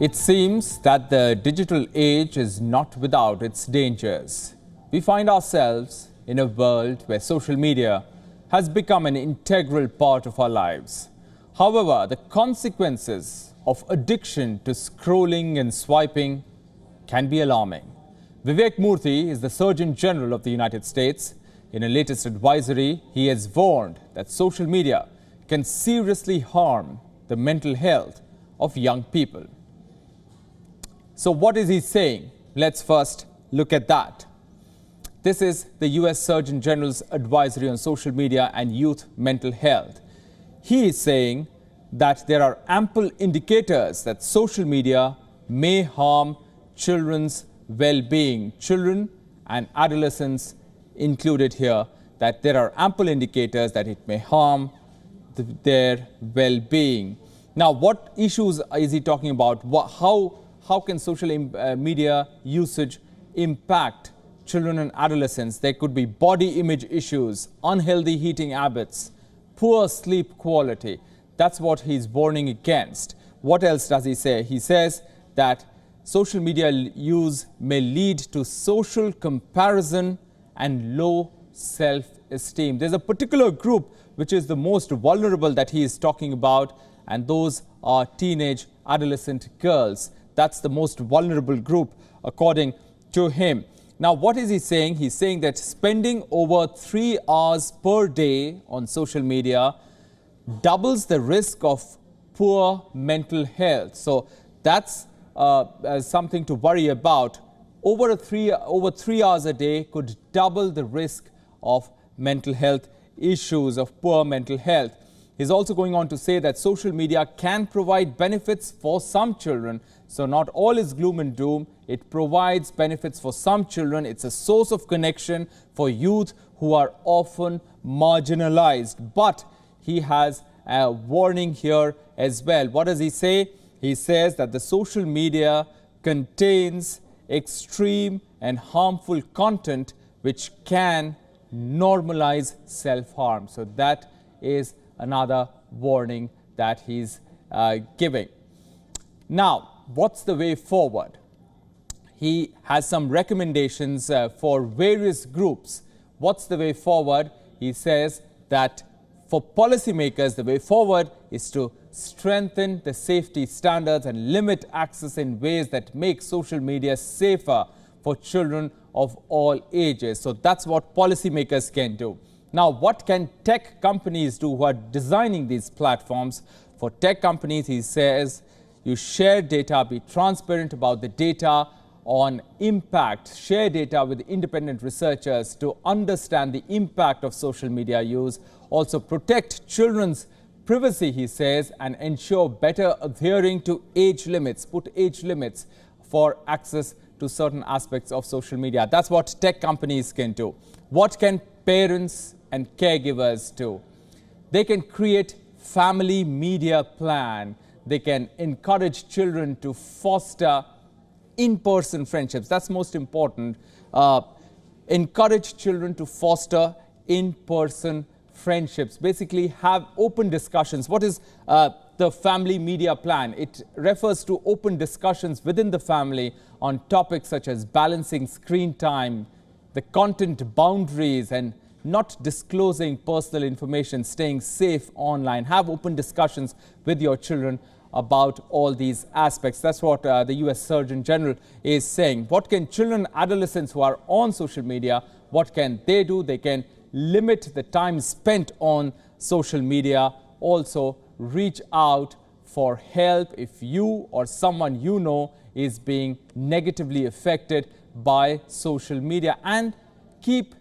It seems that the digital age is not without its dangers. We find ourselves in a world where social media has become an integral part of our lives. However, the consequences of addiction to scrolling and swiping can be alarming. Vivek Murthy is the Surgeon General of the United States. In a latest advisory, he has warned that social media can seriously harm the mental health of young people. So what is he saying? Let's first look at that. This is the US Surgeon General's advisory on social media and youth mental health. He is saying that there are ample indicators that social media may harm children's well-being. Children and adolescents included here, that there are ample indicators that it may harm their well-being. Now, what issues is he talking about? How can social media usage impact children and adolescents? There could be body image issues, unhealthy eating habits, poor sleep quality. That's what he's warning against. What else does he say? He says that social media use may lead to social comparison and low self-esteem. There's a particular group which is the most vulnerable that he is talking about, and those are teenage adolescent girls. That's the most vulnerable group, according to him. Now, what is he saying? He's saying that spending over 3 hours per day on social media doubles the risk of poor mental health. So that's something to worry about. Over 3 hours a day could double the risk of mental health issues, of poor mental health. He's also going on to say that social media can provide benefits for some children. So not all is gloom and doom. It provides benefits for some children. It's a source of connection for youth who are often marginalized. But he has a warning here as well. What does he say? He says that the social media contains extreme and harmful content which can normalize self-harm. So that is another warning that he's giving. Now, what's the way forward? He has some recommendations for various groups. What's the way forward? He says that for policymakers, the way forward is to strengthen the safety standards and limit access in ways that make social media safer for children of all ages. So that's what policymakers can do. Now, what can tech companies do who are designing these platforms? For tech companies, he says, you share data, be transparent about the data on impact, share data with independent researchers to understand the impact of social media use. Also protect children's privacy, he says, and ensure better adhering to age limits, put age limits for access to certain aspects of social media. That's what tech companies can do. What can parents and caregivers do? They can create family media plan. They can encourage children to foster in-person friendships. That's most important. Encourage children to foster in-person friendships. Basically, have open discussions. What is the family media plan? It refers to open discussions within the family on topics such as balancing screen time, the content boundaries, and not disclosing personal information, staying safe online. Have open discussions with your children about all these aspects. That's what the US Surgeon General is saying. What can children, adolescents who are on social media, what can they do? They can limit the time spent on social media. Also, reach out for help if you or someone you know is being negatively affected by social media, and keep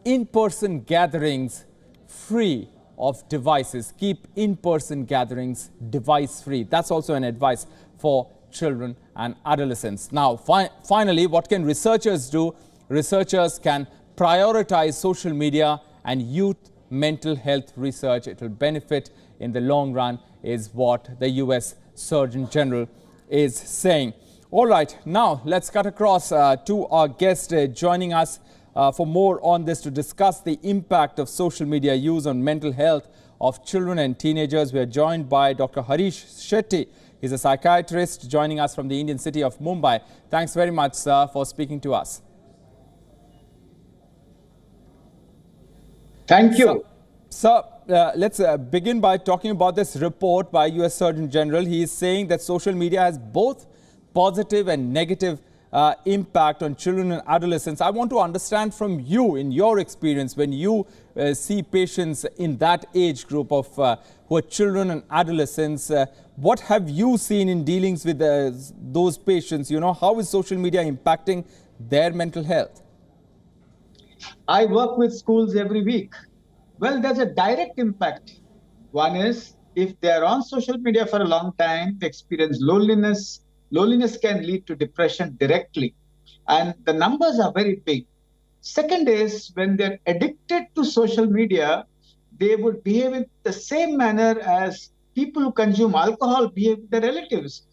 in-person gatherings free of devices. Keep in-person gatherings device-free. That's also an advice for children and adolescents. Now, finally, what can researchers do? Researchers can prioritize social media and youth mental health research. It will benefit in the long run, is what the US Surgeon General is saying. All right, now let's cut across to our guest joining us for more on this to discuss the impact of social media use on mental health of children and teenagers. We are joined by Dr. Harish Shetty. He's a psychiatrist joining us from the Indian city of Mumbai. Thanks very much, sir, for speaking to us. Thank you. Sir, let's begin by talking about this report by US Surgeon General. He is saying that social media has both positive and negative impact on children and adolescents. I want to understand from you, in your experience, when you see patients in that age group of who are children and adolescents, what have you seen in dealings with those patients? You know, how is social media impacting their mental health? I work with schools every week. Well, there's a direct impact. One is, if they're on social media for a long time, they experience loneliness. Loneliness can lead to depression directly, and the numbers are very big. Second is, when they're addicted to social media, they would behave in the same manner as people who consume alcohol behave with their relatives.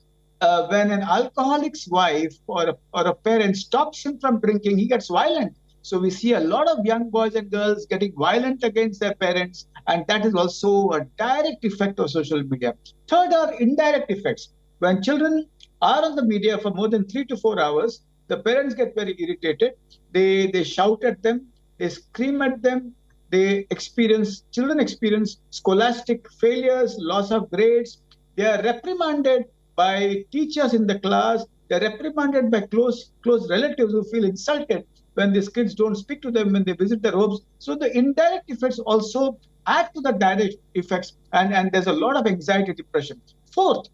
When an alcoholic's wife or a parent stops him from drinking, he gets violent. So we see a lot of young boys and girls getting violent against their parents, and that is also a direct effect of social media. Third are indirect effects. When children are on the media for more than 3 to 4 hours, the parents get very irritated. They shout at them, they scream at them, children experience scholastic failures, loss of grades. They are reprimanded by teachers in the class. They are reprimanded by close relatives who feel insulted when these kids don't speak to them when they visit their homes. So the indirect effects also add to the direct effects, and there's a lot of anxiety, depression. Fourth,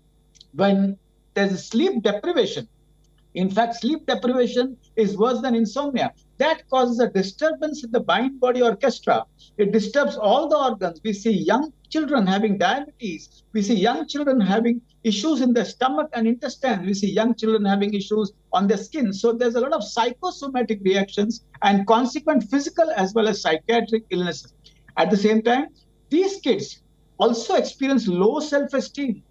when there's sleep deprivation. In fact, sleep deprivation is worse than insomnia. That causes a disturbance in the mind-body orchestra. It disturbs all the organs. We see young children having diabetes. We see young children having issues in their stomach and intestine. We see young children having issues on their skin. So there's a lot of psychosomatic reactions and consequent physical as well as psychiatric illnesses. At the same time, these kids also experience low self-esteem,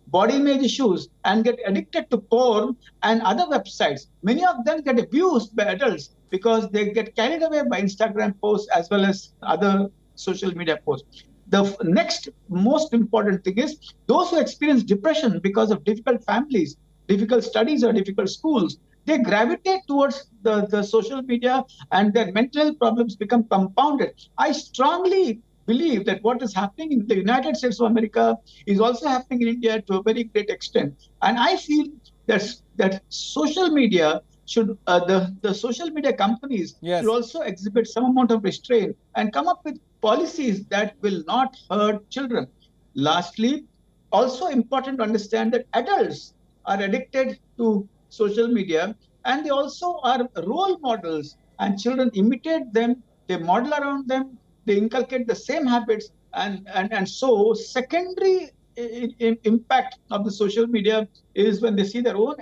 body image issues, and get addicted to porn and other websites. Many of them get abused by adults because they get carried away by Instagram posts as well as other social media posts. The next most important thing is those who experience depression because of difficult families, difficult studies, or difficult schools, they gravitate towards the social media, and their mental health problems become compounded. I strongly believe that what is happening in the United States of America is also happening in India to a very great extent. And I feel that social media should, the social media companies should also exhibit some amount of restraint and come up with policies that will not hurt children. Lastly, also important to understand that adults are addicted to social media, and they also are role models, and children imitate them, they model around them, they inculcate the same habits, and so secondary impact of the social media is when they see their own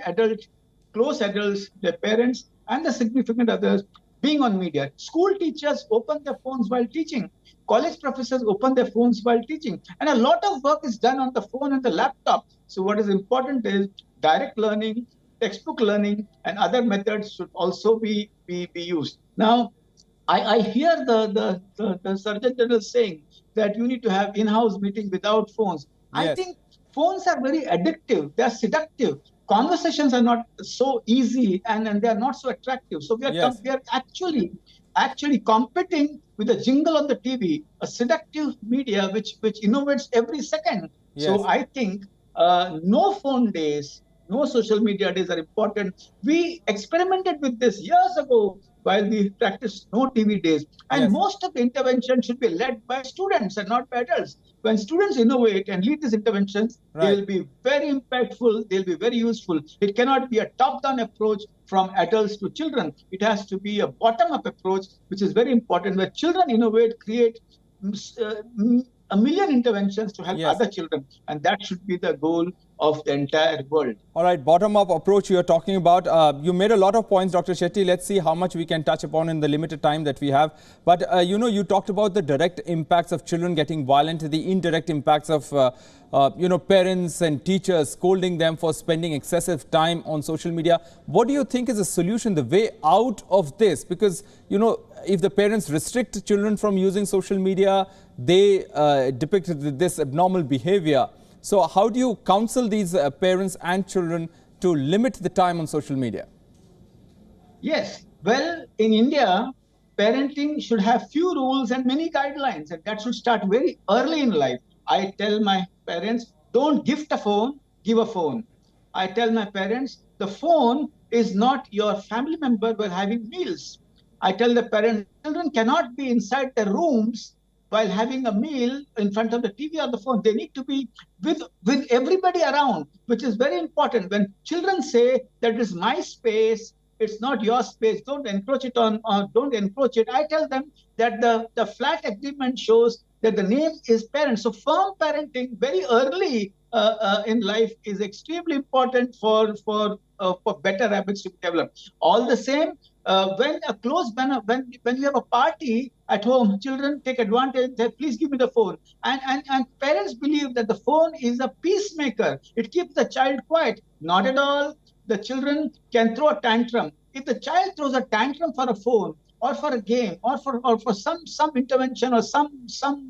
close adults, their parents, and the significant others being on media. School teachers open their phones while teaching. College professors open their phones while teaching. And a lot of work is done on the phone and the laptop. So what is important is direct learning, textbook learning, and other methods should also be used. Now, I hear the Surgeon General saying that you need to have in-house meeting without phones. Yes. I think phones are very addictive. They are seductive. Conversations are not so easy, and they are not so attractive. So we are actually competing with a jingle on the TV, a seductive media which innovates every second. Yes. So I think no phone days, no social media days are important. We experimented with this years ago while we practiced no TV days. And most of the intervention should be led by students and not by adults. When students innovate and lead these interventions, they will be very impactful, they'll be very useful. It cannot be a top-down approach from adults to children. It has to be a bottom-up approach, which is very important, where children innovate, create a million interventions to help other children. And that should be the goal of the entire world. All right, bottom-up approach you're talking about. You made a lot of points, Dr. Shetty. Let's see how much we can touch upon in the limited time that we have. But, you talked about the direct impacts of children getting violent, the indirect impacts of, parents and teachers scolding them for spending excessive time on social media. What do you think is the solution, the way out of this? Because, if the parents restrict children from using social media, they depict this abnormal behavior. So how do you counsel these parents and children to limit the time on social media? Yes. Well, in India, parenting should have few rules and many guidelines, and that should start very early in life. I tell my parents, don't gift a phone, give a phone. I tell my parents, the phone is not your family member while having meals. I tell the parents, children cannot be inside their rooms while having a meal in front of the TV or the phone. They need to be with everybody around, which is very important. When children say that is my space, it's not your space, don't encroach it on, or don't encroach it, I tell them that the flat agreement shows that the name is parent. So firm parenting very early in life is extremely important for better habits to develop. All the same, when a close when you have a party at home, children take advantage. They please give me the phone, and parents believe that the phone is a peacemaker. It keeps the child quiet. Not at all. The children can throw a tantrum. If the child throws a tantrum for a phone or for a game or for some intervention or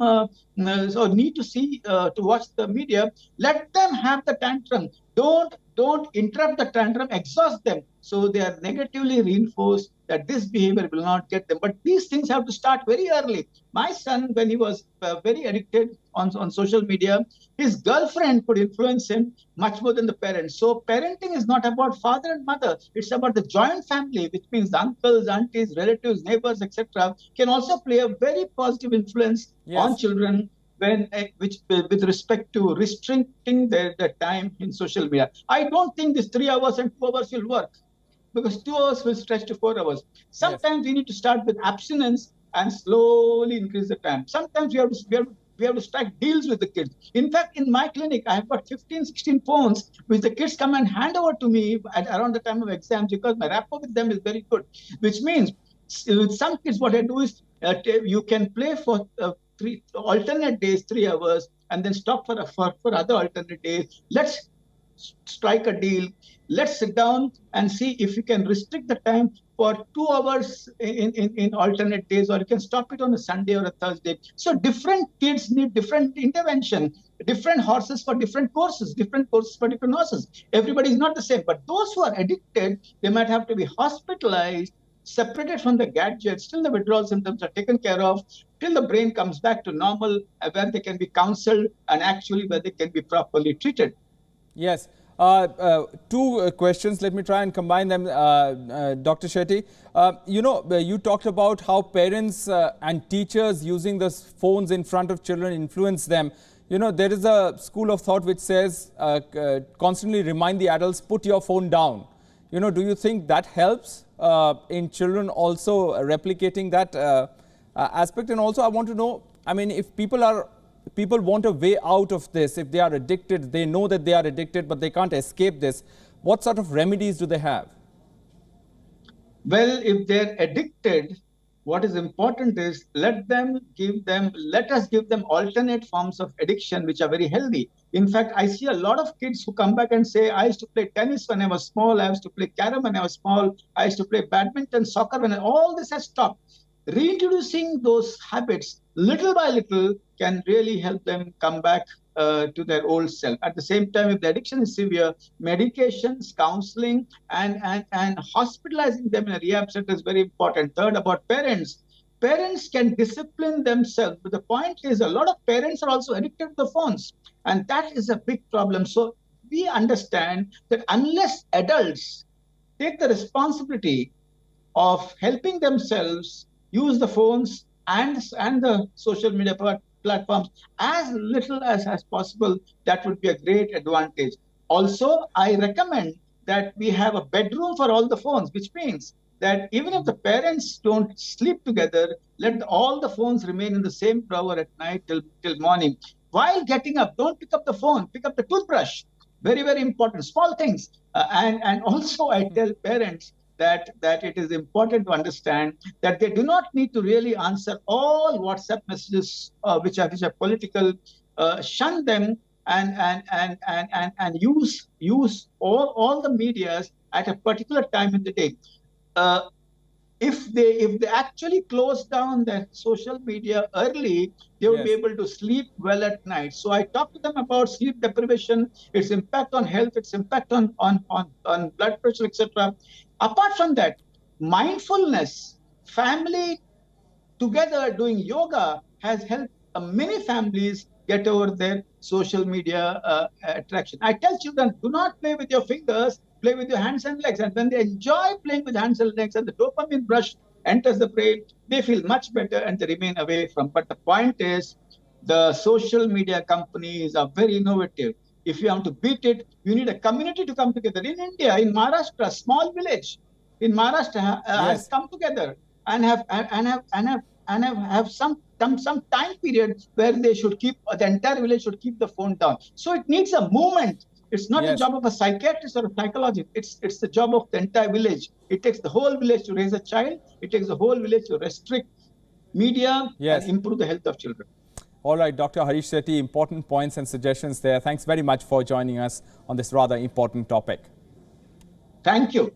or need to see to watch the media, let them have the tantrum. Don't interrupt the tantrum, exhaust them. So they are negatively reinforced that this behavior will not get them. But these things have to start very early. My son, when he was very addicted on social media, his girlfriend could influence him much more than the parents. So parenting is not about father and mother. It's about the joint family, which means uncles, aunties, relatives, neighbors, etc., can also play a very positive influence on children with respect to restricting their time in social media. I don't think this 3 hours and 2 hours will work, because 2 hours will stretch to 4 hours. Sometimes we need to start with abstinence and slowly increase the time. Sometimes we have to strike deals with the kids. In fact, in my clinic, I have got 15, 16 phones which the kids come and hand over to me around the time of exams, because my rapport with them is very good. Which means with some kids, what I do is you can play for three alternate days, 3 hours, and then stop for other alternate days. Let's strike a deal. Let's sit down and see if you can restrict the time for 2 hours in alternate days, or you can stop it on a Sunday or a Thursday. So different kids need different intervention, different horses for different courses, different courses for different horses. Everybody is not the same. But those who are addicted, they might have to be hospitalized, separated from the gadgets till the withdrawal symptoms are taken care of, till the brain comes back to normal, where they can be counseled and actually where they can be properly treated. Yes. Two questions. Let me try and combine them, Dr. Shetty. You talked about how parents and teachers using the phones in front of children influence them. There is a school of thought which says constantly remind the adults, put your phone down. Do you think that helps in children also replicating that aspect? And also I want to know, if people want a way out of this, if they are addicted, they know that they are addicted, but they can't escape this, what sort of remedies do they have? Well, if they're addicted, what is important is let us give them alternate forms of addiction, which are very healthy. In fact, I see a lot of kids who come back and say, I used to play tennis when I was small, I used to play carom when I was small, I used to play badminton, soccer all this has stopped. Reintroducing those habits little by little can really help them come back to their old self. At the same time, if the addiction is severe, medications, counseling, and hospitalizing them in a rehab center is very important. Third, about parents. Parents can discipline themselves, but the point is a lot of parents are also addicted to the phones, and that is a big problem. So we understand that unless adults take the responsibility of helping themselves use the phones and the social media platforms as little as possible, that would be a great advantage. Also, I recommend that we have a bedroom for all the phones, which means that even if the parents don't sleep together, let all the phones remain in the same drawer at night till morning. While getting up, don't pick up the phone, pick up the toothbrush. Very, very important, small things. And also I tell parents that it is important to understand that they do not need to really answer all WhatsApp messages which are political. Shun them and use all the medias at a particular time in the day. if they actually close down their social media early, they would be able to sleep well at night. So I talk to them about sleep deprivation, its impact on health, its impact on blood pressure, etc. Apart from that, mindfulness, family together doing yoga has helped many families get over their social media attraction. I tell children, do not play with your fingers, play with your hands and legs. And when they enjoy playing with hands and legs and the dopamine rush enters the brain, they feel much better and they remain away from. But the point is, the social media companies are very innovative. If you want to beat it, you need a community to come together. In India, in Maharashtra, a small village in Maharashtra has come together and have some time period where they should keep, the entire village should keep the phone down. So it needs a movement. It's not a job of a psychiatrist or a psychologist. It's the job of the entire village. It takes the whole village to raise a child. It takes the whole village to restrict media and improve the health of children. All right, Dr. Harish Sethi, important points and suggestions there. Thanks very much for joining us on this rather important topic. Thank you.